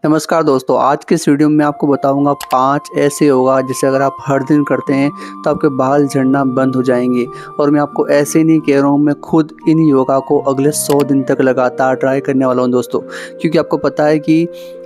नमस्कार दोस्तों, आज के इस वीडियो में मैं आपको बताऊंगा 5 ऐसे योगा जिसे अगर आप हर दिन करते हैं तो आपके बाल झड़ना बंद हो जाएंगे। और मैं आपको ऐसे नहीं कह रहा हूँ, मैं खुद इन योगा को अगले 100 दिन तक लगातार ट्राई करने वाला हूँ दोस्तों। क्योंकि आपको पता है कि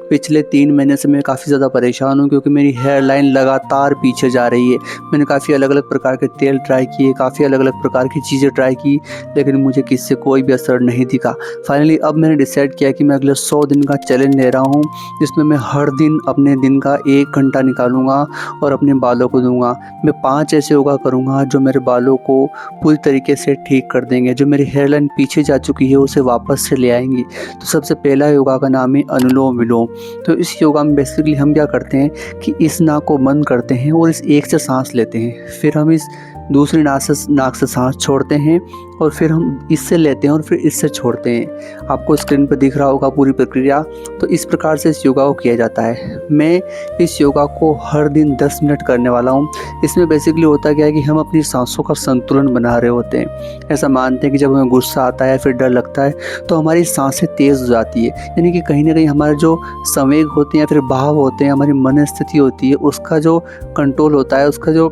पिछले 3 महीने से मैं काफ़ी ज़्यादा परेशान हूँ, क्योंकि मेरी हेयर लाइन लगातार पीछे जा रही है। मैंने काफ़ी अलग-अलग प्रकार के तेल ट्राई किए, काफ़ी अलग-अलग प्रकार की चीज़ें ट्राई की, लेकिन मुझे किससे कोई भी असर नहीं दिखा। फाइनली अब मैंने डिसाइड किया कि मैं अगले 100 दिन का चैलेंज ले रहा हूँ, जिसमें मैं हर दिन अपने दिन का 1 घंटा निकालूँगा और अपने बालों को दूँगा। मैं 5 ऐसे योगा करूँगा जो मेरे बालों को पूरी तरीके से ठीक कर देंगे, जो मेरी हेयर लाइन पीछे जा चुकी है उसे वापस से ले आएँगी। तो सबसे पहला योगा का नाम है अनुलोम-विलोम। तो इस योगा में बेसिकली हम क्या करते हैं कि इस नाक को बंद करते हैं और इस एक से साँस लेते हैं, फिर हम इस दूसरी नाक से साँस छोड़ते हैं और फिर हम इससे लेते हैं और फिर इससे छोड़ते हैं। आपको स्क्रीन पर दिख रहा होगा पूरी प्रक्रिया। तो इस प्रकार से इस योगा को किया जाता है। मैं इस योगा को हर दिन 10 मिनट करने वाला हूँ। इसमें बेसिकली होता क्या है कि हम अपनी सांसों का संतुलन बना रहे होते हैं। ऐसा मानते हैं कि जब हमें गुस्सा आता है, फिर डर लगता है, तो हमारी सांसें तेज़ हो जाती है। यानी कि कहीं न कहीं हमारे जो संवेग होते हैं, फिर भाव होते हैं, हमारी मनस्थिति होती है, उसका जो कंट्रोल होता है, उसका जो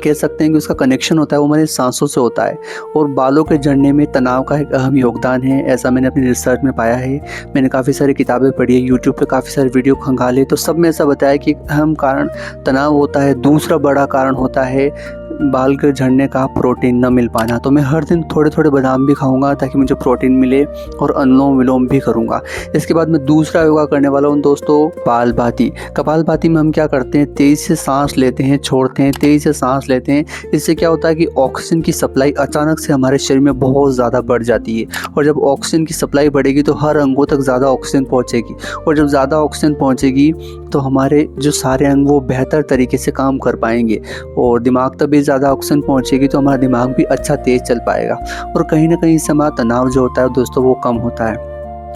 कह सकते हैं कि उसका कनेक्शन होता है, वो हमारी सांसों से होता है। और बालों के झड़ने में तनाव का एक अहम योगदान है, ऐसा मैंने अपनी रिसर्च में पाया है। मैंने काफ़ी सारी किताबें पढ़ी है, यूट्यूब पे काफ़ी सारे वीडियो खंगाले, तो सब में ऐसा बताया कि एक अहम कारण तनाव होता है। दूसरा बड़ा कारण होता है बाल के झड़ने का प्रोटीन न मिल पाना। तो मैं हर दिन थोड़े-थोड़े बादाम भी खाऊँगा ताकि मुझे प्रोटीन मिले, और अनुलोम-विलोम भी करूँगा। इसके बाद मैं दूसरा योगा करने वाला हूँ दोस्तों, कपालभाति। कपालभाति में हम क्या करते हैं, तेज़ से साँस लेते हैं, छोड़ते हैं, तेज़ से साँस लेते हैं। इससे क्या होता है कि ऑक्सीजन की सप्लाई अचानक से हमारे शरीर में बहुत ज़्यादा बढ़ जाती है, और जब ऑक्सीजन की सप्लाई बढ़ेगी तो हर अंगों तक ज़्यादा ऑक्सीजन पहुँचेगी, और जब ज़्यादा ऑक्सीजन पहुँचेगी तो हमारे जो सारे अंग वो बेहतर तरीके से काम कर पाएँगे, और दिमाग तक भी ज़्यादा ऑक्सीजन पहुँचेगी तो हमारा दिमाग भी अच्छा तेज़ चल पाएगा। और कहीं न कहीं इससे हमारा तनाव जो होता है दोस्तों वो कम होता है।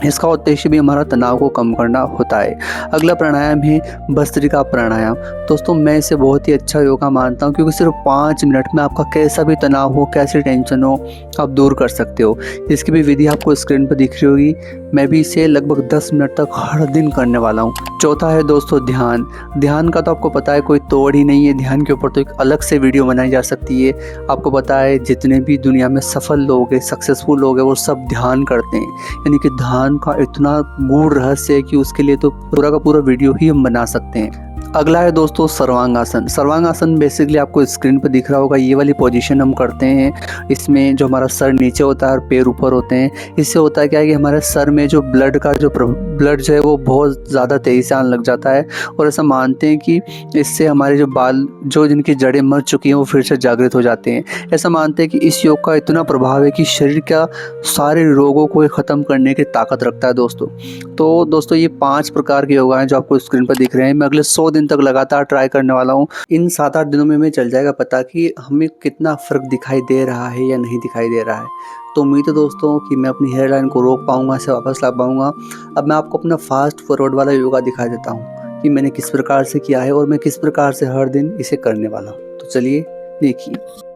इसका उद्देश्य भी हमारा तनाव को कम करना होता है। अगला प्राणायाम है भस्त्रिका प्राणायाम। दोस्तों मैं इसे बहुत ही अच्छा योगा मानता हूँ, क्योंकि सिर्फ 5 मिनट में आपका कैसा भी तनाव हो, कैसी टेंशन हो, आप दूर कर सकते हो। इसकी भी विधि आपको स्क्रीन पर दिख रही होगी। मैं भी इसे लगभग 10 मिनट तक हर दिन करने वाला हूँ। चौथा है दोस्तों ध्यान। ध्यान का तो आपको पता है कोई तोड़ ही नहीं है। ध्यान के ऊपर तो एक अलग से वीडियो बनाई जा सकती है। आपको पता है जितने भी दुनिया में सफल लोग हैं, सक्सेसफुल लोग हैं, वो सब ध्यान करते हैं। यानी कि ध्यान का इतना गूढ़ रहस्य है कि उसके लिए तो पूरा का पूरा वीडियो ही हम बना सकते हैं। अगला है दोस्तों सर्वांगासन। सर्वांगासन बेसिकली आपको स्क्रीन पर दिख रहा होगा, ये वाली पोजीशन हम करते हैं। इसमें जो हमारा सर नीचे होता है और पैर ऊपर होते हैं। इससे होता है क्या है कि हमारे सर में जो ब्लड जो है वो बहुत ज़्यादा तेज़ी से आने लग जाता है, और ऐसा मानते हैं कि इससे हमारे जो बाल जो जिनकी जड़ें मर चुकी हैं वो फिर से जागृत हो जाते हैं। ऐसा मानते हैं कि इस योग का इतना प्रभाव है कि शरीर का सारे रोगों को ख़त्म करने की ताकत रखता है दोस्तों। तो दोस्तों ये 5 प्रकार के योगा हैं जो आपको स्क्रीन पर दिख रहे हैं। मैं अगले 100 दिन तक लगातार ट्राई करने वाला हूँ। इन 7-8 दिनों में हमें चल जाएगा पता कि हमें कितना फ़र्क दिखाई दे रहा है या नहीं दिखाई दे रहा है। तो उम्मीद है दोस्तों कि मैं अपनी हेयर लाइन को रोक पाऊँगा, इसे वापस ला पाऊँगा। अब मैं आपको अपना फास्ट फॉरवर्ड वाला योगा दिखा देता हूँ कि मैंने किस प्रकार से किया है और मैं किस प्रकार से हर दिन इसे करने वाला हूँ। तो चलिए देखिए।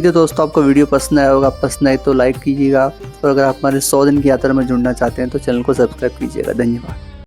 उम्मीद है दोस्तों आपको वीडियो पसंद आया होगा। पसंद आए तो लाइक कीजिएगा और अगर आप हमारे 100 दिन की यात्रा में जुड़ना चाहते हैं तो चैनल को सब्सक्राइब कीजिएगा। धन्यवाद।